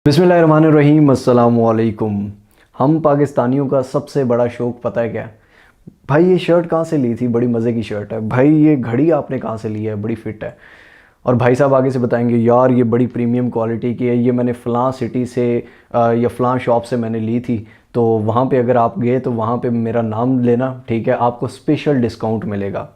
बिस्मिल्लाहिर्रहमानिर्रहीम अस्सलाम वालेकुम। हम पाकिस्तानियों का सबसे बड़ा शौक़ पता है क्या? भाई ये शर्ट कहाँ से ली थी? बड़ी मज़े की शर्ट है। भाई ये घड़ी आपने कहाँ से ली है? बड़ी फ़िट है। और भाई साहब आगे से बताएंगे यार ये बड़ी प्रीमियम क्वालिटी की है, ये मैंने फ़लाँ सिटी से या फ़लाँ शॉप से मैंने ली थी। तो वहाँ पे अगर आप गए तो वहाँ पे मेरा नाम लेना, ठीक है? आपको स्पेशल डिस्काउंट मिलेगा।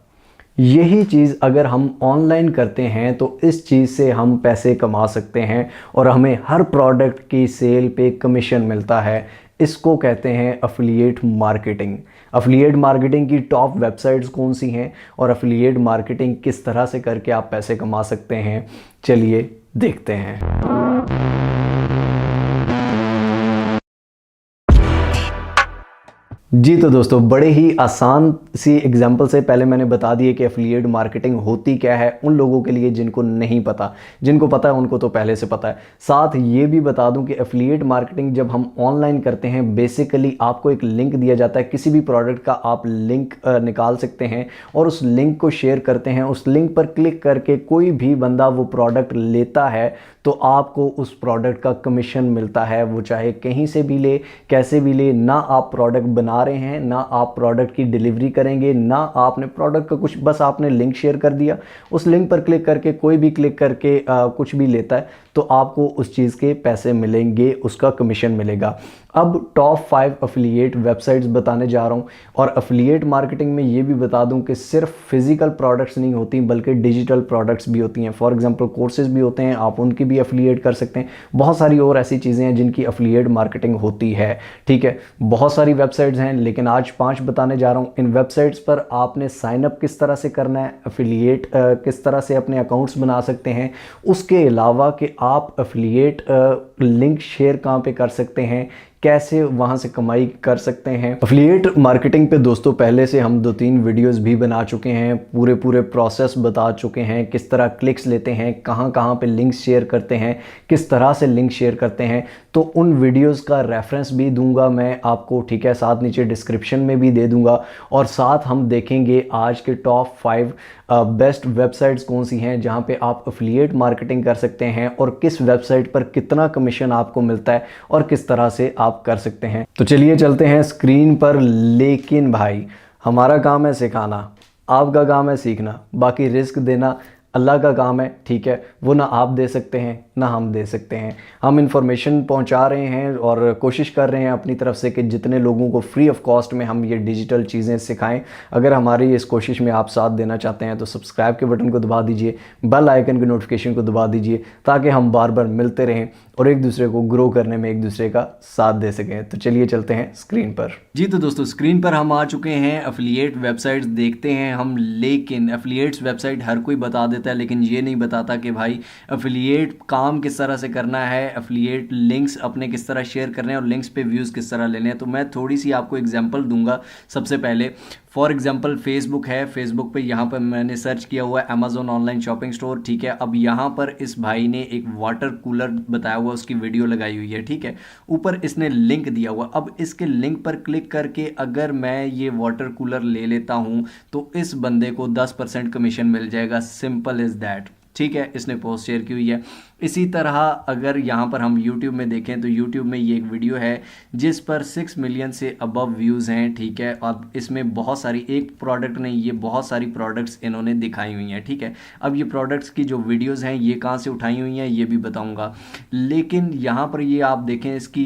यही चीज़ अगर हम ऑनलाइन करते हैं तो इस चीज़ से हम पैसे कमा सकते हैं और हमें हर प्रोडक्ट की सेल पे कमीशन मिलता है। इसको कहते हैं अफिलिएट मार्केटिंग। अफिलिएट मार्केटिंग की टॉप वेबसाइट्स कौन सी हैं और अफिलिएट मार्केटिंग किस तरह से करके आप पैसे कमा सकते हैं, चलिए देखते हैं। जी तो दोस्तों, बड़े ही आसान सी एग्जांपल से पहले मैंने बता दिया कि एफिलिएट मार्केटिंग होती क्या है उन लोगों के लिए जिनको नहीं पता। जिनको पता है उनको तो पहले से पता है। साथ ये भी बता दूं कि एफिलिएट मार्केटिंग जब हम ऑनलाइन करते हैं, बेसिकली आपको एक लिंक दिया जाता है, किसी भी प्रोडक्ट का आप लिंक निकाल सकते हैं और उस लिंक को शेयर करते हैं। उस लिंक पर क्लिक करके कोई भी बंदा वो प्रोडक्ट लेता है तो आपको उस प्रोडक्ट का कमीशन मिलता है। वो चाहे कहीं से भी ले, कैसे भी ले, ना आप प्रोडक्ट बना रहे हैं, ना आप प्रोडक्ट की डिलीवरी करेंगे, ना आपने प्रोडक्ट का कुछ, बस आपने लिंक शेयर कर दिया। उस लिंक पर क्लिक करके कोई भी क्लिक करके कुछ भी लेता है तो आपको उस चीज़ के पैसे मिलेंगे, उसका कमीशन मिलेगा। अब टॉप 5 अफिलिएट वेबसाइट्स बताने जा रहा हूँ और अफिलिएट मार्केटिंग में ये भी बता दूँ कि सिर्फ फिजिकल प्रोडक्ट्स नहीं होती बल्कि डिजिटल प्रोडक्ट्स भी होती हैं। फॉर एग्जांपल कोर्सेज भी होते हैं, आप उनकी भी अफिलिएट कर सकते हैं। बहुत सारी और ऐसी चीज़ें हैं जिनकी अफिलिएट मार्केटिंग होती है, ठीक है? बहुत सारी वेबसाइट्स हैं लेकिन आज 5 बताने जा रहा हूँ। इन वेबसाइट्स पर आपने साइनअप किस तरह से करना है, अफिलिएट किस तरह से अपने अकाउंट्स बना सकते हैं, उसके अलावा कि आप अफिलिएट लिंक शेयर कहाँ पे कर सकते हैं, कैसे वहाँ से कमाई कर सकते हैं। अफिलिएट मार्केटिंग पे दोस्तों पहले से हम 2-3 वीडियोस भी बना चुके हैं, पूरे प्रोसेस बता चुके हैं, किस तरह क्लिक्स लेते हैं, कहाँ कहाँ पे लिंक्स शेयर करते हैं, किस तरह से लिंक शेयर करते हैं। तो उन वीडियोस का रेफरेंस भी दूंगा मैं आपको, ठीक है? साथ नीचे डिस्क्रिप्शन में भी दे दूंगा। और साथ हम देखेंगे आज के टॉप 5 बेस्ट वेबसाइट्स कौन सी हैं जहाँ पे आप अफिलिएट मार्केटिंग कर सकते हैं और किस वेबसाइट पर कितना कमीशन आपको मिलता है और किस तरह से आप कर सकते हैं। तो चलिए चलते हैं स्क्रीन पर। लेकिन भाई हमारा काम है सिखाना, आपका काम है सीखना, बाकी रिस्क देना अल्लाह का काम है, ठीक है? वो ना आप दे सकते हैं ना हम दे सकते हैं। हम इंफॉर्मेशन पहुंचा रहे हैं और कोशिश कर रहे हैं अपनी तरफ से कि जितने लोगों को फ्री ऑफ कॉस्ट में हम ये डिजिटल चीज़ें सिखाएं। अगर हमारी इस कोशिश में आप साथ देना चाहते हैं तो सब्सक्राइब के बटन को दबा दीजिए, बेल आइकन की नोटिफिकेशन को दबा दीजिए ताकि हम बार बार मिलते रहें और एक दूसरे को ग्रो करने में एक दूसरे का साथ दे सकें। तो चलिए चलते हैं स्क्रीन पर। जी तो दोस्तों, स्क्रीन पर हम आ चुके हैं। अफिलिएट वेबसाइट्स देखते हैं हम। लेकिन अफिलिएट्स वेबसाइट हर कोई बता देता है लेकिन ये नहीं बताता कि भाई अफिलिएट काम किस तरह से करना है, अफिलिएट लिंक्स अपने किस तरह शेयर करने हैं और लिंक्स पे व्यूज़ किस तरह लेने हैं। तो मैं थोड़ी सी आपको एग्जांपल दूंगा। सबसे पहले फॉर एग्जांपल फेसबुक है। फेसबुक पे यहाँ पर मैंने सर्च किया हुआ है अमेजोन ऑनलाइन शॉपिंग स्टोर, ठीक है? अब यहाँ पर इस भाई ने एक वाटर कूलर बताया हुआ, उसकी वीडियो लगाई हुई है, ठीक है? ऊपर इसने लिंक दिया हुआ। अब इसके लिंक पर क्लिक करके अगर मैं ये वाटर कूलर ले लेता हूँ तो इस बंदे को 10% कमीशन मिल जाएगा। सिंपल इज़ दैट, ठीक है? इसने पोस्ट शेयर की हुई है। इसी तरह अगर यहाँ पर हम YouTube में देखें तो YouTube में ये एक वीडियो है जिस पर 6 मिलियन से अबव व्यूज़ हैं, ठीक है? अब इसमें बहुत सारी, एक प्रोडक्ट नहीं, ये बहुत सारी प्रोडक्ट्स इन्होंने दिखाई हुई हैं, ठीक है? अब ये प्रोडक्ट्स की जो वीडियोज़ हैं ये कहाँ से उठाई हुई हैं ये भी बताऊँगा। लेकिन यहाँ पर ये आप देखें, इसकी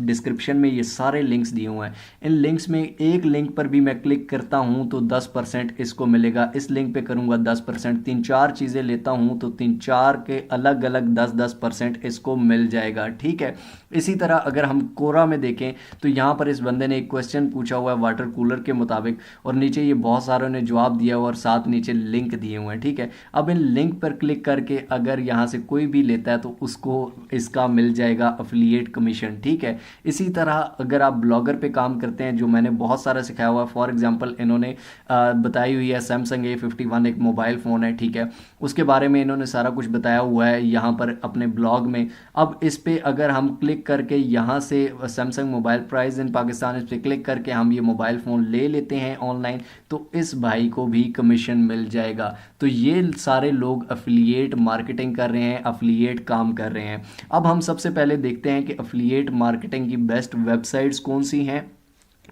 डिस्क्रिप्शन में ये सारे लिंक्स दिए हुए हैं। इन लिंक्स में एक लिंक पर भी मैं क्लिक करता हूँ तो 10% इसको मिलेगा। इस लिंक पर करूँगा 10%। 3-4 चीज़ें लेता हूँ तो 3-4 के अलग अलग 10% इसको मिल जाएगा, ठीक है? इसी तरह अगर हम कोरा में देखें तो यहाँ पर इस बंदे ने एक क्वेश्चन पूछा हुआ है वाटर कूलर के मुताबिक और नीचे ये बहुत सारों ने जवाब दिया हुआ और साथ नीचे लिंक दिए हुए हैं, ठीक है? अब इन लिंक पर क्लिक करके अगर यहाँ से कोई भी लेता है तो उसको इसका मिल जाएगा अफिलिएट कमीशन, ठीक है? इसी तरह अगर आप ब्लॉगर पे काम करते हैं, जो मैंने बहुत सारा सिखाया हुआ है। फॉर एग्जाम्पल इन्होंने बताई हुई है सैमसंग A51 एक मोबाइल फ़ोन है, ठीक है? उसके बारे में इन्होंने सारा कुछ बताया हुआ है। यहाँ पर अपने ब्लॉग में। अब इस पे अगर हम क्लिक करके यहाँ से Samsung mobile price in Pakistan, इस पर क्लिक करके हम ये मोबाइल फ़ोन ले लेते हैं ऑनलाइन, तो इस भाई को भी कमीशन मिल जाएगा। तो ये सारे लोग अफिलिएट मार्केटिंग कर रहे हैं, अफिलिएट काम कर रहे हैं। अब हम सबसे पहले देखते हैं कि अफिलिएट मार्केटिंग की बेस्ट वेबसाइट्स कौन सी हैं,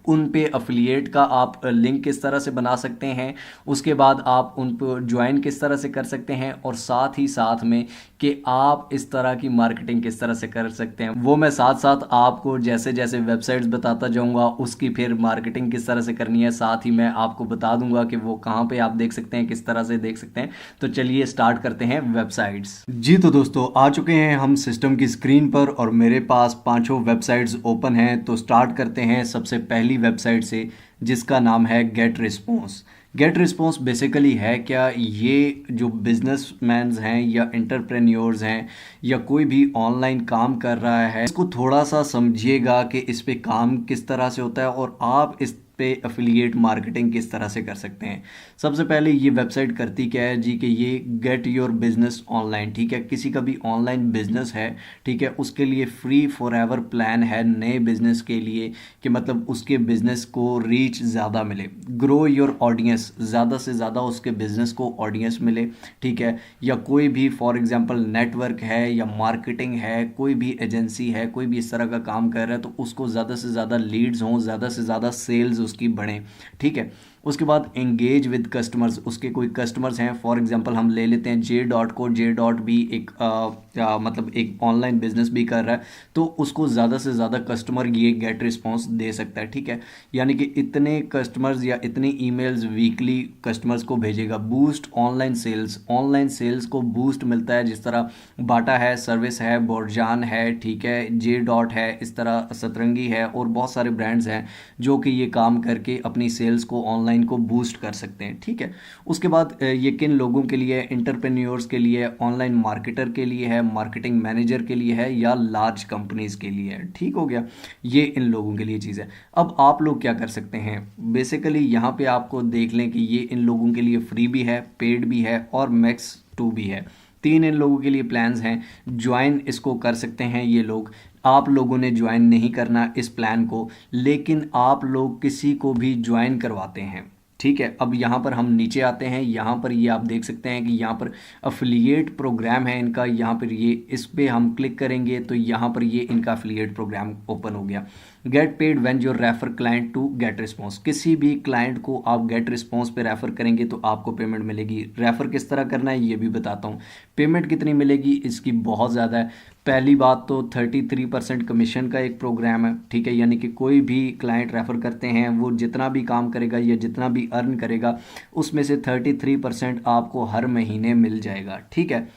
उन पे अफिलिएट का आप लिंक किस तरह से बना सकते हैं, उसके बाद आप उन पर ज्वाइन किस तरह से कर सकते हैं, और साथ ही साथ में कि आप इस तरह की मार्केटिंग किस तरह से कर सकते हैं, वो मैं साथ साथ आपको जैसे जैसे वेबसाइट्स बताता जाऊंगा उसकी फिर मार्केटिंग किस तरह से करनी है, साथ ही मैं आपको बता दूंगा कि वो कहाँ पे आप देख सकते हैं, किस तरह से देख सकते हैं। तो चलिए स्टार्ट करते हैं वेबसाइट्स। जी तो दोस्तों, आ चुके हैं हम सिस्टम की स्क्रीन पर और मेरे पास पांचों वेबसाइट्स ओपन हैं। तो स्टार्ट करते हैं सबसे पहली वेबसाइट से, जिसका नाम है GetResponse. GetResponse basically है क्या, ये जो बिजनेसमैन्स हैं या एंटरप्रेन्योर्स हैं या कोई भी ऑनलाइन काम कर रहा है, इसको थोड़ा सा समझिएगा कि इस पे काम किस तरह से होता है और आप इस पे एफिलिएट मार्केटिंग किस तरह से कर सकते हैं। सबसे पहले ये वेबसाइट करती क्या है जी, कि ये गेट योर बिजनेस ऑनलाइन, ठीक है, किसी का भी ऑनलाइन बिजनेस है, ठीक है, उसके लिए फ्री फॉर एवर प्लान है नए बिजनेस के लिए, कि मतलब उसके बिजनेस को रीच ज़्यादा मिले, ग्रो योर ऑडियंस, ज़्यादा से ज़्यादा उसके बिजनेस को ऑडियंस मिले, ठीक है, या कोई भी फॉर एग्जांपल नेटवर्क है या मार्केटिंग है, कोई भी एजेंसी है, कोई भी इस तरह का काम कर रहा है, तो उसको ज़्यादा से ज़्यादा लीड्स हों, ज़्यादा से ज़्यादा सेल्स उसकी बढ़े, ठीक है। उसके बाद एंगेज विद कस्टमर्स, उसके कोई कस्टमर्स हैं, फॉर एग्जांपल हम ले लेते हैं J.co, एक मतलब एक ऑनलाइन बिजनेस भी कर रहा है, तो उसको ज़्यादा से ज़्यादा कस्टमर ये गेट रिस्पॉन्स दे सकता है, ठीक है, यानी कि इतने कस्टमर्स या इतने ईमेल्स वीकली कस्टमर्स को भेजेगा। Boost online sales, online sales को बूस्ट मिलता है, जिस तरह बाटा है, सर्विस है, बोरजान है, ठीक है, J. है, इस तरह सतरंगी है और बहुत सारे ब्रांड्स हैं जो कि ये काम करके अपनी सेल्स को ऑनलाइन को बूस्ट कर सकते हैं, ठीक है। उसके बाद ये किन लोगों के लिए, एंटरप्रेन्योर्स के लिए, ऑनलाइन मार्केटर के लिए है, मार्केटिंग मैनेजर के लिए है, या लार्ज कंपनीज के लिए है, ठीक हो गया, ये इन लोगों के लिए चीज़ है। अब आप लोग क्या कर सकते हैं, बेसिकली यहाँ पे आपको देख लें कि ये इन लोगों के लिए फ्री भी है, पेड भी है और मैक्स 2 भी है, 3 इन लोगों के लिए प्लान्स हैं। ज्वाइन इसको कर सकते हैं ये लोग। आप लोगों ने ज्वाइन नहीं करना इस प्लान को, लेकिन आप लोग किसी को भी ज्वाइन करवाते हैं, ठीक है। अब यहाँ पर हम नीचे आते हैं, यहाँ पर ये आप देख सकते हैं कि यहाँ पर अफिलिएट प्रोग्राम है इनका, यहाँ पर ये इस पर हम क्लिक करेंगे तो यहाँ पर ये इनका अफिलिएट प्रोग्राम ओपन हो गया। Get paid when your refer client to GetResponse, किसी भी क्लाइंट को आप गेट रिस्पॉन्स पे रेफर करेंगे तो आपको पेमेंट मिलेगी। रेफर किस तरह करना है ये भी बताता हूँ। पेमेंट कितनी मिलेगी इसकी बहुत ज़्यादा है। पहली बात तो 33% कमीशन का एक प्रोग्राम है, ठीक है, यानी कि कोई भी क्लाइंट रेफर करते हैं वो जितना भी काम करेगा या जितना भी अर्न करेगा उसमें से 33% आपको हर महीने मिल जाएगा, ठीक है।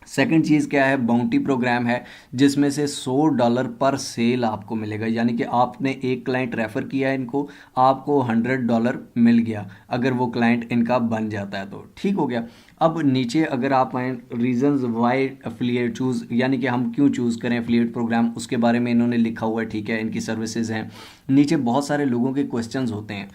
सेकंड चीज़ क्या है, बाउंटी प्रोग्राम है, जिसमें से $100 पर सेल आपको मिलेगा, यानी कि आपने एक क्लाइंट रेफ़र किया है इनको, आपको $100 मिल गया अगर वो क्लाइंट इनका बन जाता है तो, ठीक हो गया। अब नीचे अगर आप आए, रीजंस वाई एफिलिएट चूज़, यानी कि हम क्यों चूज़ करें एफिलिएट प्रोग्राम, उसके बारे में इन्होंने लिखा हुआ है, ठीक है, इनकी सर्विसेज हैं। नीचे बहुत सारे लोगों के क्वेश्चंस होते हैं,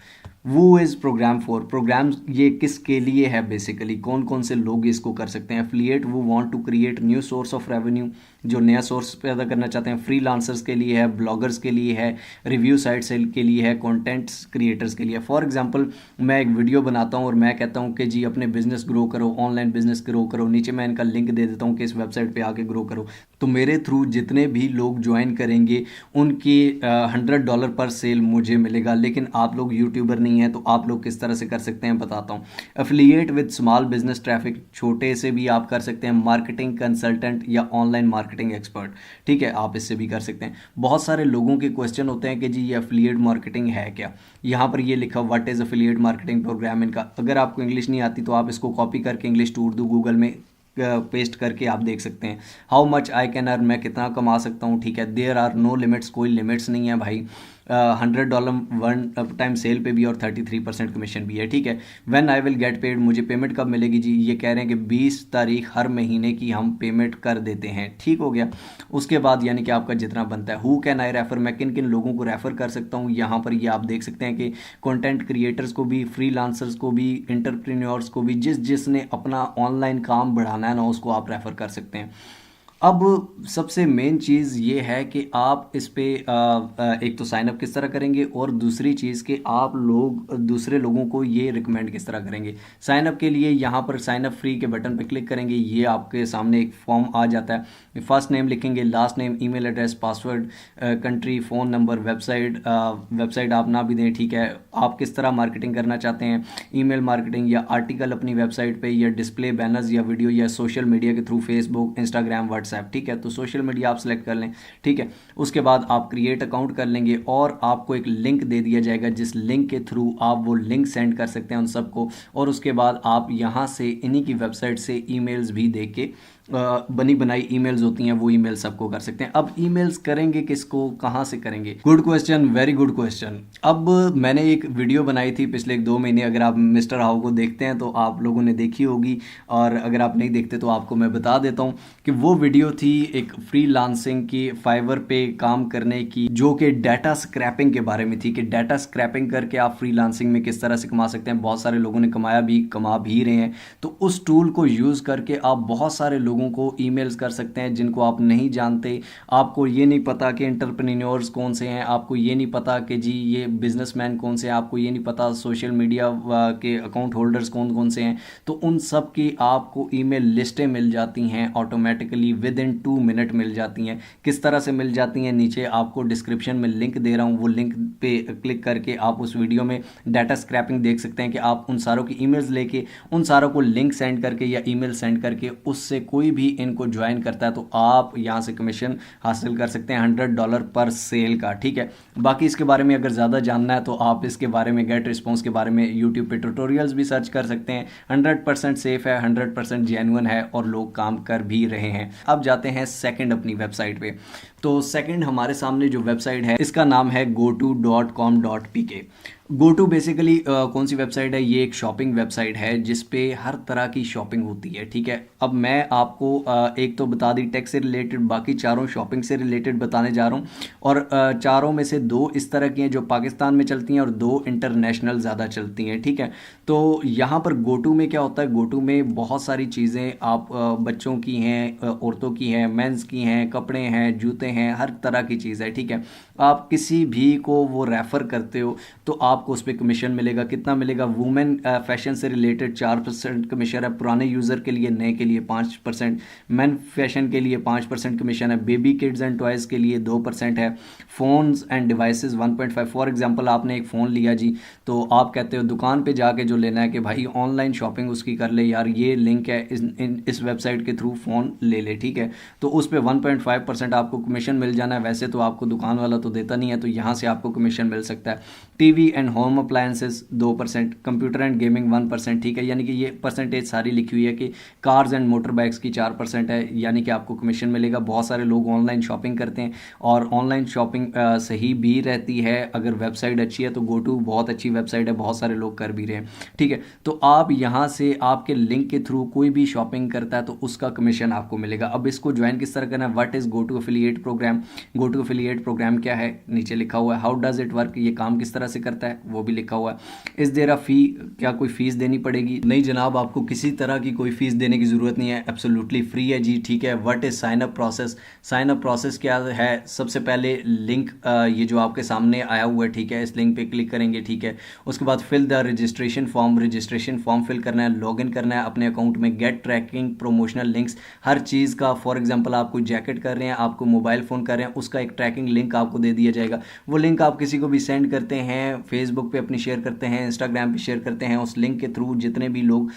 वो इज़ प्रोग्राम फॉर, प्रोग्राम ये किसके लिए है, बेसिकली कौन कौन से लोग इसको कर सकते हैं। एफिलिएट वो want to create new source of revenue, जो नया सोर्स पैदा करना चाहते हैं, फ्रीलांसर्स के लिए है, ब्लॉगर्स के लिए है, रिव्यू साइट सेल के लिए है, कंटेंट क्रिएटर्स के लिए। फॉर एग्जांपल मैं एक वीडियो बनाता हूँ और मैं कहता हूँ कि जी अपने बिजनेस ग्रो करो, ऑनलाइन बिजनेस ग्रो करो, नीचे मैं इनका लिंक दे देता हूँ कि इस वेबसाइट पे आके ग्रो करो, तो मेरे थ्रू जितने भी लोग ज्वाइन करेंगे उनकी $100 पर सेल मुझे मिलेगा। लेकिन आप लोग यूट्यूबर नहीं हैं तो आप लोग किस तरह से कर सकते हैं बताता हूँ। Affiliate with small business traffic, छोटे से भी आप कर सकते हैं, मार्केटिंग कंसल्टेंट या ऑनलाइन मार्केटिंग एक्सपर्ट, ठीक है, आप इससे भी कर सकते हैं। बहुत सारे लोगों के क्वेश्चन होते हैं कि जी ये एफिलिएट मार्केटिंग है क्या, यहाँ पर ये लिखा what is affiliate marketing program इनका। अगर आपको इंग्लिश नहीं आती तो आप इसको कॉपी करके इंग्लिश टू उर्दू गूगल में पेस्ट करके आप देख सकते हैं। How much I can earn, मैं कितना कमा सकता हूँ, ठीक है। देयर आर नो लिमिट्स, कोई लिमिट्स नहीं है भाई। $100 वन टाइम सेल पे भी और 33% कमीशन भी है, ठीक है। When I will get paid, मुझे पेमेंट कब मिलेगी जी, ये कह रहे हैं कि 20 तारीख हर महीने की हम पेमेंट कर देते हैं, ठीक हो गया। उसके बाद यानी कि आपका जितना बनता है। हु कैन आई रेफर, मैं किन किन लोगों को रेफर कर सकता हूँ, यहाँ पर ये आप देख सकते हैं कि कंटेंट क्रिएटर्स को भी, फ्रीलांसर्स को भी, एंटरप्रेन्योर्स को भी, जिसने अपना ऑनलाइन काम बढ़ाना है ना उसको आप रेफर कर सकते हैं। अब सबसे मेन चीज़ ये है कि आप इस पे एक तो साइन अप किस तरह करेंगे, और दूसरी चीज़ कि आप लोग दूसरे लोगों को ये रिकमेंड किस तरह करेंगे। साइन अप के लिए यहाँ पर साइन अप फ्री के बटन पे क्लिक करेंगे, ये आपके सामने एक फॉर्म आ जाता है। फर्स्ट नेम लिखेंगे, last name, email address, password, country, phone number, website आप ना भी दें, ठीक है। आप किस तरह मार्केटिंग करना चाहते हैं, ईमेल मार्केटिंग या आर्टिकल अपनी वेबसाइट पे, या डिस्प्ले बैनर्स या वीडियो, या सोशल मीडिया के थ्रू, फेसबुक, इंस्टाग्राम, व्हाट्सएप, ठीक है। तो सोशल मीडिया आप सेलेक्ट कर लें, ठीक है। उसके बाद आप क्रिएट अकाउंट कर लेंगे और आपको एक लिंक दे दिया जाएगा, जिस लिंक के थ्रू आप वो लिंक सेंड कर सकते हैं उन सबको। और उसके बाद आप यहाँ से इन्हीं की वेबसाइट से ईमेल्स भी देख के बनी बनाई ईमेल्स होती हैं, वो ईमेल सबको कर सकते हैं। अब ईमेल्स करेंगे किसको, कहाँ से करेंगे? Good question, very good question. अब मैंने एक वीडियो बनाई थी पिछले 1-2 महीने, अगर आप मिस्टर हाउ को देखते हैं तो आप लोगों ने देखी होगी, और अगर आप नहीं देखते तो आपको मैं बता देता हूँ कि वो वीडियो थी एक फ्रीलांसिंग की, फाइवर पे काम करने की, जो कि डाटा स्क्रैपिंग के बारे में थी, कि डाटा स्क्रैपिंग करके आप फ्रीलांसिंग में किस तरह से कमा सकते हैं। बहुत सारे लोगों ने कमा भी रहे हैं। तो उस टूल को यूज़ करके आप बहुत सारे लोगों को ईमेल्स कर सकते हैं जिनको आप नहीं जानते। आपको ये नहीं पता कि एंटरप्रेन्योर्स कौन से हैं, आपको ये नहीं पता कि जी ये बिजनेसमैन कौन से हैं, आपको ये नहीं पता सोशल मीडिया के अकाउंट होल्डर्स कौन कौन से हैं। तो उन सब की आपको ईमेल लिस्टें मिल जाती हैं ऑटोमेटिकली, विद इन 2 मिनट मिल जाती हैं। किस तरह से मिल जाती हैं, नीचे आपको डिस्क्रिप्शन में लिंक दे रहा हूँ, वो लिंक पे क्लिक करके आप उस वीडियो में डाटा स्क्रैपिंग देख सकते हैं कि आप उन सारों की ईमेल्स लेके, उन सारों को लिंक सेंड करके या ईमेल सेंड करके, उससे कोई भी इनको ज्वाइन करता है तो आप यहां से कमीशन हासिल कर सकते हैं $100 पर सेल का, ठीक है। बाकी इसके बारे में अगर ज़्यादा जानना है तो आप इसके बारे में, गेट रिस्पॉन्स के बारे में यूट्यूब पे ट्यूटोरियल्स भी सर्च कर सकते हैं। 100% सेफ है, 100% जेन्युइन है, और लोग काम कर भी रहे हैं। अब जाते हैं सेकंड अपनी वेबसाइट पे। तो सेकंड हमारे सामने जो वेबसाइट है इसका नाम है goto.com.pk। गोटू बेसिकली कौन सी वेबसाइट है? ये एक शॉपिंग वेबसाइट है जिस पे हर तरह की शॉपिंग होती है, ठीक है। अब मैं आपको एक तो बता दी टेक से रिलेटेड, बाकी चारों शॉपिंग से रिलेटेड बताने जा रहा हूँ। और चारों में से 2 इस तरह की हैं जो पाकिस्तान में चलती हैं और 2 इंटरनेशनल ज़्यादा चलती हैं, ठीक है। तो यहाँ पर गोटू में क्या होता है, गोटू में बहुत सारी चीज़ें आप बच्चों की हैं, औरतों की हैं, मेंस की हैं, कपड़े हैं, जूते हैं, हर तरह की चीज़ है, ठीक है। आप किसी भी को वो रेफ़र करते हो तो आपको उस पर कमीशन मिलेगा। कितना मिलेगा? वुमेन फैशन से रिलेटेड 4% कमीशन है, पुराने यूज़र के लिए, नए के लिए 5%, मैन फैशन के लिए 5% कमीशन है, बेबी किड्स एंड टॉयज़ के लिए 2% है, phones end devices 1.5। For example आपने एक फ़ोन लिया जी, तो आप कहते हो दुकान पे जाके जो लेना है कि भाई ऑनलाइन शॉपिंग उसकी कर ले यार, ये लिंक है, इस वेबसाइट के थ्रू फ़ोन ले ले, ठीक है। तो उस पर 1.5% आपको कमीशन मिल जाना है। वैसे तो आपको दुकान वाला तो देता नहीं है, तो यहाँ से आपको कमीशन मिल सकता है। TV and home appliances 2%, computer and gaming 1%, ठीक है। यानी कि ये परसेंटेज सारी लिखी हुई है कि कार्स एंड मोटर बाइक्स की 4% है, यानी कि आपको कमीशन मिलेगा। बहुत सारे लोग ऑनलाइन शॉपिंग करते हैं और ऑनलाइन शॉपिंग सही भी रहती है अगर वेबसाइट अच्छी है। तो गोटू बहुत अच्छी वेबसाइट है, बहुत सारे लोग कर भी रहे हैं, ठीक है। तो आप यहाँ से आपके लिंक के थ्रू कोई भी शॉपिंग करता है तो उसका कमीशन आपको मिलेगा। अब इसको ज्वाइन किस तरह करना है? What is GoTo affiliate program? GoTo affiliate program क्या है? नीचे लिखा हुआ है। How does it work? ये काम किस तरह से करता है वो भी लिखा हुआ है। इस देयर अ फी? क्या कोई फीस देनी पड़ेगी? नहीं जनाब, आपको किसी तरह की कोई फीस देने की ज़रूरत नहीं है, एब्सोल्युटली फ्री है जी, ठीक है। What is sign up process? Sign up process क्या है? सबसे पहले लिंक ये जो आपके सामने आया हुआ है, ठीक है, इस लिंक पे क्लिक करेंगे, ठीक है। उसके बाद fill the registration form fill करना है, लॉगिन करना है अपने अकाउंट में, गेट ट्रैकिंग प्रोमोशनल लिंक्स, हर चीज़ का। फॉर एग्जांपल आप कोई जैकेट कर रहे हैं, आपको मोबाइल फ़ोन कर रहे हैं, उसका एक ट्रैकिंग लिंक आपको दे दिया जाएगा। वो लिंक आप किसी को भी सेंड करते हैं, फेसबुक पे अपनी शेयर करते हैं, इंस्टाग्राम पे शेयर करते हैं। उस लिंक के थ्रू जितने भी लोग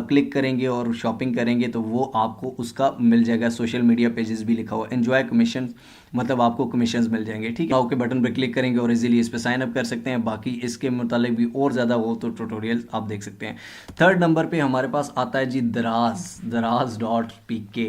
क्लिक करेंगे और शॉपिंग करेंगे तो वो आपको उसका मिल जाएगा। सोशल मीडिया पेजेस भी लिखा हुआ, एंजॉय कमीशन, मतलब आपको कमीशंस मिल जाएंगे, ठीक है। ओके बटन पर क्लिक करेंगे और इजीली इस पर साइन अप कर सकते हैं। बाकी इसके मुतालिक भी और ज़्यादा हो तो ट्यूटोरियल आप देख सकते हैं। थर्ड नंबर पे हमारे पास आता है जी दराज.pk।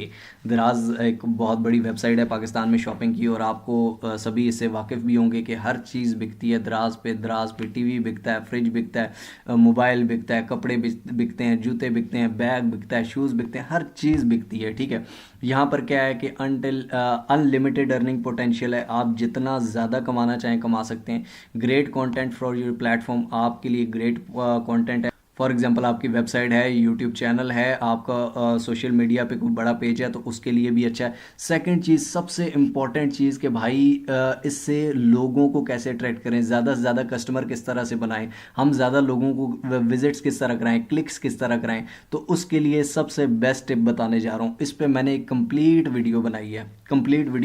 दराज एक बहुत बड़ी वेबसाइट है पाकिस्तान में शॉपिंग की, और आपको सभी इससे वाकिफ़ भी होंगे कि हर चीज़ बिकती है दराज पे टीवी बिकता है, फ्रिज बिकता है, मोबाइल बिकता है, कपड़े बिकते हैं, जूते बिकते हैं, बैग बिकता है, शूज़ बिकते हैं, हर चीज़ बिकती है, ठीक है। यहाँ पर क्या है कि अनलिमिटेड अर्निंग पोटेंशियल है, आप जितना ज़्यादा कमाना चाहें कमा सकते हैं। Great content for your platform, आपके लिए ग्रेट कंटेंट है। फॉर एग्जांपल आपकी वेबसाइट है, यूट्यूब चैनल है, आपका सोशल मीडिया पे कोई बड़ा पेज है, तो उसके लिए भी अच्छा है। सेकंड चीज़, सबसे इम्पॉर्टेंट चीज़ कि भाई इससे लोगों को कैसे अट्रैक्ट करें, ज़्यादा से ज़्यादा कस्टमर किस तरह से बनाएं, हम ज़्यादा लोगों को विजिट्स किस तरह कराएं, क्लिक्स किस तरह कराएं, तो उसके लिए सबसे बेस्ट टिप बताने जा रहा हूँ। इस पर मैंने एक कंप्लीट वीडियो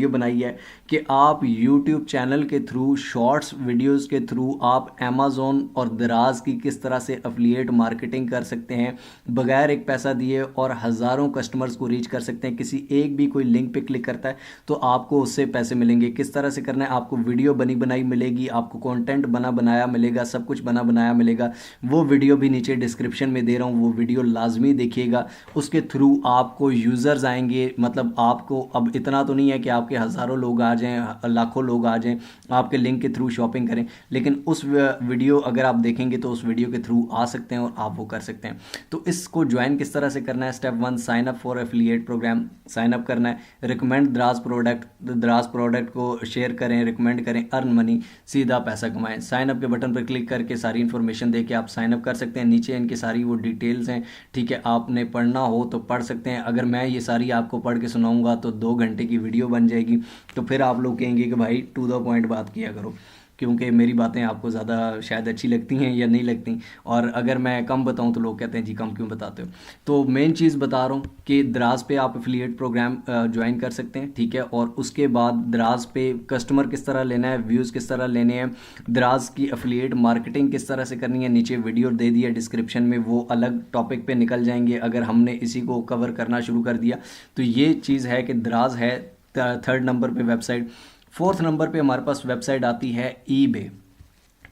बनाई है कि आप यूट्यूब चैनल के थ्रू, शॉर्ट्स वीडियोस के थ्रू आप अमेज़ॉन और दराज की किस तरह से एफिलिएट मार्केटिंग कर सकते हैं बगैर एक पैसा दिए, और हज़ारों कस्टमर्स को रीच कर सकते हैं। किसी एक भी कोई लिंक पे क्लिक करता है तो आपको उससे पैसे मिलेंगे। किस तरह से करना है, आपको वीडियो बनी बनाई मिलेगी, आपको कंटेंट बना बनाया मिलेगा, सब कुछ बना बनाया मिलेगा। वो वीडियो भी नीचे डिस्क्रिप्शन में दे रहा हूँ, वो वीडियो लाजमी देखिएगा। उसके थ्रू आपको यूज़र्स आएंगे, मतलब आपको अब इतना तो नहीं है कि आपके हज़ारों लोग आ जाएं, लाखों लोग आ जाएं आपके लिंक के थ्रू शॉपिंग करें, लेकिन उस वीडियो अगर आप देखेंगे तो उस वीडियो के थ्रू आ सकते हैं और आप वो कर सकते हैं। तो इसको ज्वाइन किस तरह से करना है, step 1, sign up for affiliate program. Sign up करना है, रिकमेंड दराज प्रोडक्ट को शेयर करें, रिकमेंड करें, अर्न मनी, सीधा पैसा कमाएं। साइन अप के बटन पर क्लिक करके सारी इन्फॉर्मेशन दे के आप साइन अप कर सकते हैं। नीचे इनकी सारी वो डिटेल्स हैं, ठीक है, आपने पढ़ना हो तो पढ़ सकते हैं। अगर मैं ये सारी आपको पढ़ के सुनाऊंगा तो 2 घंटे की वीडियो बन जाएगी, तो फिर आप लोग कहेंगे कि भाई टू द पॉइंट बात किया करो, क्योंकि मेरी बातें आपको ज़्यादा शायद अच्छी लगती हैं या नहीं लगती, और अगर मैं कम बताऊं तो लोग कहते हैं जी कम क्यों बताते हो। तो मेन चीज़ बता रहा हूं कि दराज पे आप एफिलिएट प्रोग्राम ज्वाइन कर सकते हैं, ठीक है। और उसके बाद दराज पे कस्टमर किस तरह लेना है, व्यूज़ किस तरह लेने हैं, दराज की एफिलिएट मार्केटिंग किस तरह से करनी है, नीचे वीडियो दे दिया डिस्क्रिप्शन में, वो अलग टॉपिक पे निकल जाएंगे अगर हमने इसी को कवर करना शुरू कर दिया। तो ये चीज़ है कि दराज है 3rd नंबर पे वेबसाइट। 4th नंबर पे हमारे पास वेबसाइट आती है ईबे,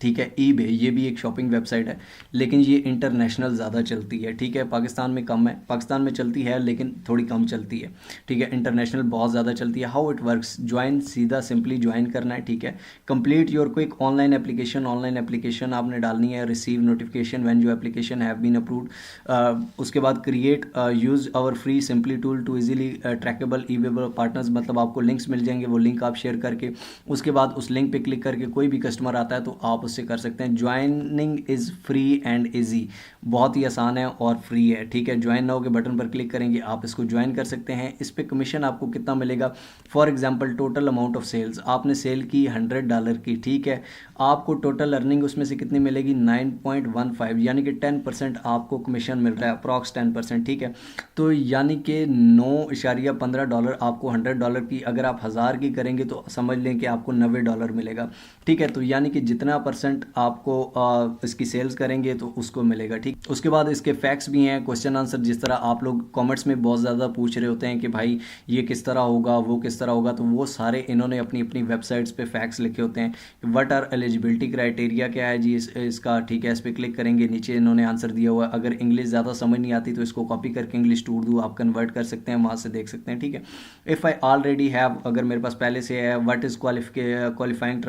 ठीक है। ईबे ये भी एक शॉपिंग वेबसाइट है, लेकिन ये इंटरनेशनल ज़्यादा चलती है, ठीक है। पाकिस्तान में कम है, पाकिस्तान में चलती है लेकिन थोड़ी कम चलती है, ठीक है। इंटरनेशनल बहुत ज़्यादा चलती है। हाउ इट वर्क्स, ज्वाइन, सीधा सिंपली ज्वाइन करना है, ठीक है। Complete your quick online application आपने डालनी है। Receive notification when your application have been approved. उसके बाद create use our free simply tool to easily trackable eBay partners, मतलब आपको लिंक्स मिल जाएंगे, वो लिंक आप शेयर करके उसके बाद उस लिंक पे क्लिक करके कोई भी कस्टमर आता है तो आप से कर सकते हैं। Joining is free and easy, बहुत ही आसान है और फ्री है, ठीक है। ज्वाइन नाउ के बटन पर क्लिक करेंगे, आप इसको ज्वाइन कर सकते हैं। इस पे कमीशन आपको कितना मिलेगा, for example total amount of sales, आपने सेल की $100 की, ठीक है, आपको टोटल अर्निंग उसमें से कितनी मिलेगी 9.15, यानी कि 10% आपको कमीशन मिल रहा है, अप्रॉक्स 10%, ठीक है। तो यानी कि $9.15 आपको $100 की, अगर आप 1000 की करेंगे तो समझ लें कि आपको $90 मिलेगा, ठीक है। तो यानी कि जितना परसेंट आपको इसकी सेल्स करेंगे तो उसको मिलेगा, ठीक। उसके बाद इसके फैक्ट्स भी हैं, क्वेश्चन आंसर, जिस तरह आप लोग कमेंट्स में बहुत ज़्यादा पूछ रहे होते हैं कि भाई ये किस तरह होगा, वो किस तरह होगा, तो वो सारे इन्होंने अपनी अपनी वेबसाइट्स पे फैक्ट्स लिखे होते हैं। व्हाट आर एलिजिबिलिटी क्राइटेरिया, क्या है जी इसका, ठीक है। इस पर क्लिक करेंगे, नीचे इन्होंने आंसर दिया हुआ है। अगर इंग्लिश ज़्यादा समझ नहीं आती तो इसको कॉपी करके इंग्लिश टू उर्दू आप कन्वर्ट कर सकते हैं, वहाँ से देख सकते हैं, ठीक है। इफ़ आई ऑलरेडी हैव, अगर मेरे पास पहले से है। व्हाट इज़ क्वालिफाइंग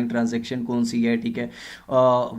ट्रांजेक्शन कौन सी है, ठीक है।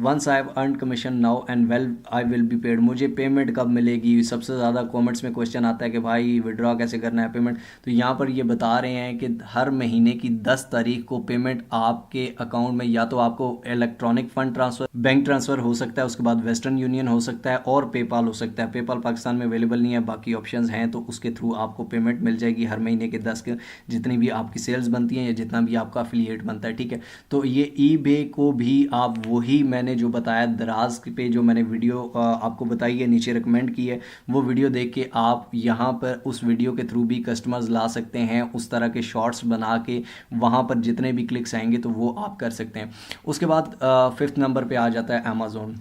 Once I have earn commission now and well I will be paid, मुझे पेमेंट कब मिलेगी। सबसे ज़्यादा कमेंट्स में क्वेश्चन आता है कि भाई विड्रॉ कैसे करना है पेमेंट, तो यहाँ पर ये बता रहे हैं कि हर महीने की 10 तारीख को पेमेंट आपके अकाउंट में, या तो आपको electronic fund transfer, bank transfer हो सकता है, उसके बाद वेस्टर्न यूनियन हो सकता है और पेपाल हो सकता है। पेपाल पाकिस्तान में अवेलेबल नहीं है, बाकी ऑप्शंस हैं, तो उसके थ्रू आपको पेमेंट मिल जाएगी हर महीने के 10 के, जितनी भी आपकी सेल्स बनती हैं या जितना भी आपका एफिलिएट बनता है, ठीक है। तो ये ईबे को भी आप वही मैंने जो बताया दराज पे, जो मैंने वीडियो आपको बताई है, नीचे रिकमेंड की है, वो वीडियो देख के आप यहाँ पर उस वीडियो के थ्रू भी कस्टमर्स ला सकते हैं। उस तरह के शॉर्ट्स बना के वहाँ पर जितने भी क्लिक्स आएंगे तो वो आप कर सकते हैं। उसके बाद 5th नंबर पे आ जाता है अमेज़ॉन।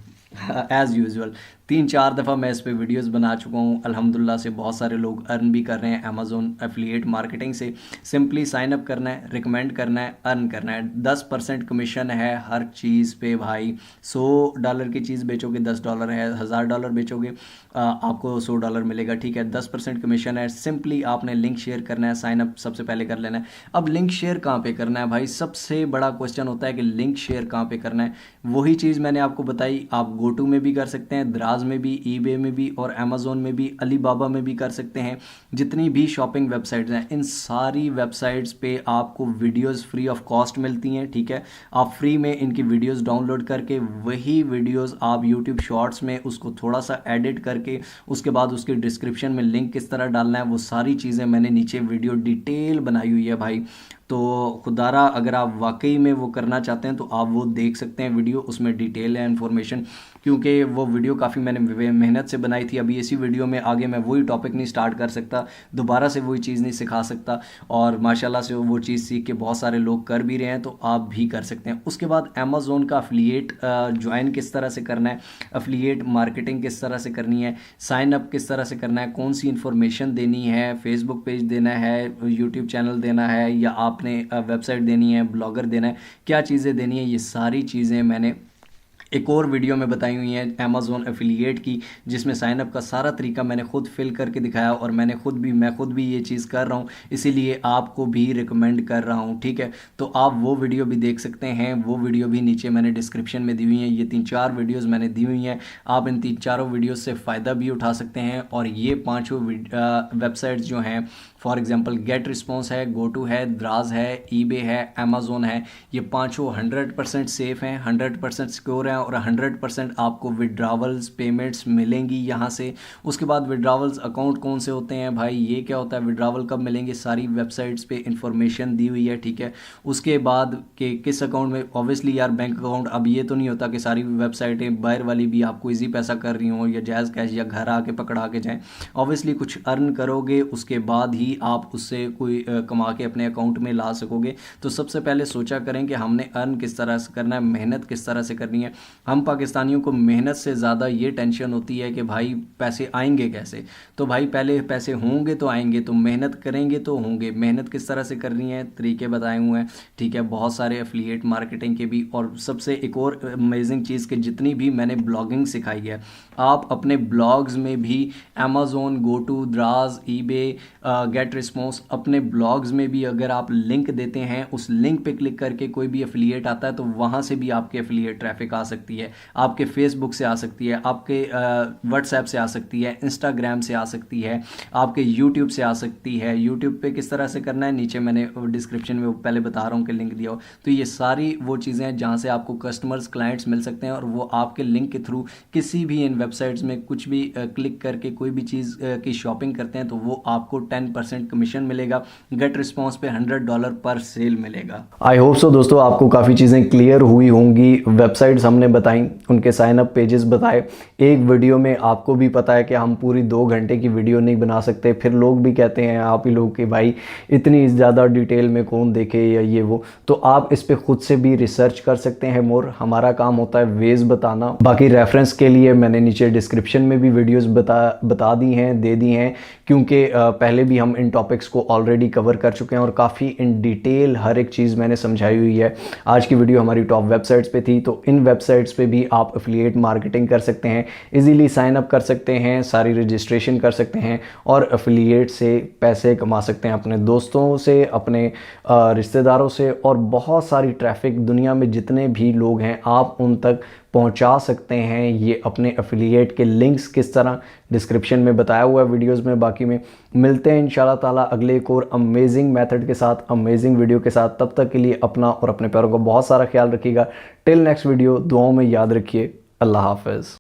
एज़ यूजुअल 3-4 दफ़ा मैं इस पे वीडियोस बना चुका हूँ, अल्हम्दुलिल्लाह से बहुत सारे लोग अर्न भी कर रहे हैं अमेज़ॉन एफिलिएट मार्केटिंग से। सिंपली साइन अप करना है, रिकमेंड करना है, अर्न करना है। 10% कमीशन है हर चीज़ पे भाई। $100 की चीज़ बेचोगे $10 है, $1000 बेचोगे आपको $100 मिलेगा, ठीक है। 10% कमीशन है। सिंपली आपने लिंक शेयर करना है, साइन अप सबसे पहले कर लेना है। अब लिंक शेयर कहाँ पे करना है भाई, सबसे बड़ा क्वेश्चन होता है कि लिंक शेयर कहाँ पे करना है। वही चीज़ मैंने आपको बताई, आप गोटू में भी कर सकते हैं, दराज द्राज में भी, ईबे में भी और अमेज़ोन में भी, अलीबाबा में भी कर सकते हैं। जितनी भी शॉपिंग वेबसाइट्स हैं इन सारी वेबसाइट्स पे आपको वीडियोस फ्री ऑफ कॉस्ट मिलती हैं, ठीक है। आप फ्री में इनकी वीडियोस डाउनलोड करके वही वीडियोस आप यूट्यूब शॉर्ट्स में उसको थोड़ा सा एडिट करके उसके बाद उसके डिस्क्रिप्शन में लिंक किस तरह डालना है वो सारी चीज़ें मैंने नीचे वीडियो डिटेल बनाई हुई है भाई। तो खुदारा अगर आप वाकई में वो करना चाहते हैं तो आप वो देख सकते हैं वीडियो, उसमें डिटेल है इन्फॉर्मेशन, क्योंकि वो वीडियो काफ़ी मैंने मेहनत से बनाई थी। अभी इसी वीडियो में आगे मैं वही टॉपिक नहीं स्टार्ट कर सकता, दोबारा से वही चीज़ नहीं सिखा सकता, और माशाल्लाह से वो चीज़ सीख के बहुत सारे लोग कर भी रहे हैं, तो आप भी कर सकते हैं। उसके बाद अमेज़ोन का अफिलिएट ज्वाइन किस तरह से करना है, अफिलिएट मार्केटिंग किस तरह से करनी है, साइन अप किस तरह से करना है, कौन सी इन्फॉर्मेशन देनी है, फेसबुक पेज देना है, यूट्यूब चैनल देना है, या आपने वेबसाइट देनी है, ब्लॉगर देना है, क्या चीज़ें देनी है, ये सारी चीज़ें मैंने एक और वीडियो में बताई हुई है अमेज़ोन एफिलिएट की, जिसमें साइनअप का सारा तरीका मैंने खुद फिल करके दिखाया, और मैं खुद भी ये चीज़ कर रहा हूँ, इसीलिए आपको भी रिकमेंड कर रहा हूँ, ठीक है। तो आप वो वीडियो भी देख सकते हैं, वो वीडियो भी नीचे मैंने डिस्क्रिप्शन में दी हुई हैं। ये 3-4 वीडियोज़ मैंने दी हुई हैं, आप इन 3-4 वीडियोज़ से फ़ायदा भी उठा सकते हैं। और ये 5 वेबसाइट्स जो हैं, फॉर एग्जांपल गेट रिस्पॉन्स है, गोटू है, द्राज है, ईबे है, अमेज़ोन है, ये 5 100% सेफ़ हैं, 100% सिक्योर हैं, और 100% आपको विड्रावल्स पेमेंट्स मिलेंगी यहाँ से। उसके बाद विड्रावल्स अकाउंट कौन से होते हैं भाई, ये क्या होता है, विड्रावल कब मिलेंगे, सारी वेबसाइट्स पे इंफॉर्मेशन दी हुई है, ठीक है। उसके बाद के किस अकाउंट में, ऑब्वियसली यार बैंक अकाउंट, अब ये तो नहीं होता कि सारी वेबसाइटें बाहर वाली भी आपको इजी पैसा कर रही हों, या जायज़ कैश, या घर आके पकड़ा के जाएँ। ऑब्वियसली कुछ अर्न करोगे उसके बाद ही आप उससे कोई कमा के अपने अकाउंट में ला सकोगे। तो सबसे पहले सोचा करें कि हमने अर्न किस तरह से करना है, मेहनत किस तरह से करनी है। हम पाकिस्तानियों को मेहनत से ज़्यादा ये टेंशन होती है कि भाई पैसे आएंगे कैसे। तो भाई पहले पैसे होंगे तो आएंगे, तो मेहनत करेंगे तो होंगे। मेहनत किस तरह से करनी है, तरीके बताए हुए हैं, ठीक है, बहुत सारे एफिलिएट मार्केटिंग के भी। और सबसे एक और अमेजिंग चीज़ कि जितनी भी मैंने ब्लॉगिंग सिखाई है, आप अपने ब्लॉग्स में भी अमेज़ोन, गोटू, द्राज, ईबे, गेट रिस्पॉन्स, अपने ब्लॉग्स में भी अगर आप लिंक देते हैं, उस लिंक पे क्लिक करके कोई भी एफिलिएट आता है तो वहाँ से भी आपके एफिलिएट ट्रैफिक आ सकती है, आपके फेसबुक से आ सकती है, आपके व्हाट्सएप से आ सकती है, इंस्टाग्राम से आ सकती है, आपके यूट्यूब से आ सकती है। यूट्यूब पे किस तरह से करना है, नीचे मैंने डिस्क्रिप्शन में पहले बता रहा हूँ कि लिंक दिया हो। तो ये सारी वो चीज़ें हैं जहाँ से आपको कस्टमर्स, क्लाइंट्स मिल सकते हैं, और वो आपके लिंक के थ्रू किसी भी इन वेबसाइट्स में कुछ भी क्लिक करके कोई भी चीज़ की शॉपिंग करते हैं तो वो आपको 10% कमीशन मिलेगा। गेट रिस्पॉन्स पे $100 पर सेल मिलेगा। आई होप सो दोस्तों आपको काफ़ी चीज़ें क्लियर हुई होंगी। वेबसाइट्स हमने बताई, उनके साइन अप पेजेस बताए। एक वीडियो में आपको भी पता है कि हम पूरी 2 घंटे की वीडियो नहीं बना सकते। फिर लोग भी कहते हैं आप ही लोग कि भाई इतनी ज़्यादा डिटेल में कौन देखे या ये वो। तो आप इस पर खुद से भी रिसर्च कर सकते हैं मोर। हमारा काम होता है वेज बताना। बाकी रेफरेंस के लिए मैंने नीचे डिस्क्रिप्शन में भी वीडियोस बता दी हैं, दे दी हैं, क्योंकि पहले भी हम इन टॉपिक्स को ऑलरेडी कवर कर चुके हैं और काफ़ी इन डिटेल हर एक चीज़ मैंने समझाई हुई है। आज की वीडियो हमारी टॉप वेबसाइट्स पे थी, तो इन वेबसाइट्स पे भी आप एफिलिएट मार्केटिंग कर सकते हैं, इजीली साइन अप कर सकते हैं, सारी रजिस्ट्रेशन कर सकते हैं और एफिलिएट से पैसे कमा सकते हैं अपने दोस्तों से, अपने रिश्तेदारों से, और बहुत सारी ट्रैफिक दुनिया में जितने भी लोग हैं आप उन तक पहुंचा सकते हैं। ये अपने एफिलिएट के लिंक्स किस तरह डिस्क्रिप्शन में बताया हुआ है वीडियोस में। बाकी में मिलते हैं इंशाल्लाह ताला अगले एक और अमेजिंग मेथड के साथ, अमेजिंग वीडियो के साथ। तब तक के लिए अपना और अपने प्यारों का बहुत सारा ख्याल रखिएगा। टिल नेक्स्ट वीडियो, दुआओं में याद रखिए। अल्लाह हाफ़िज़।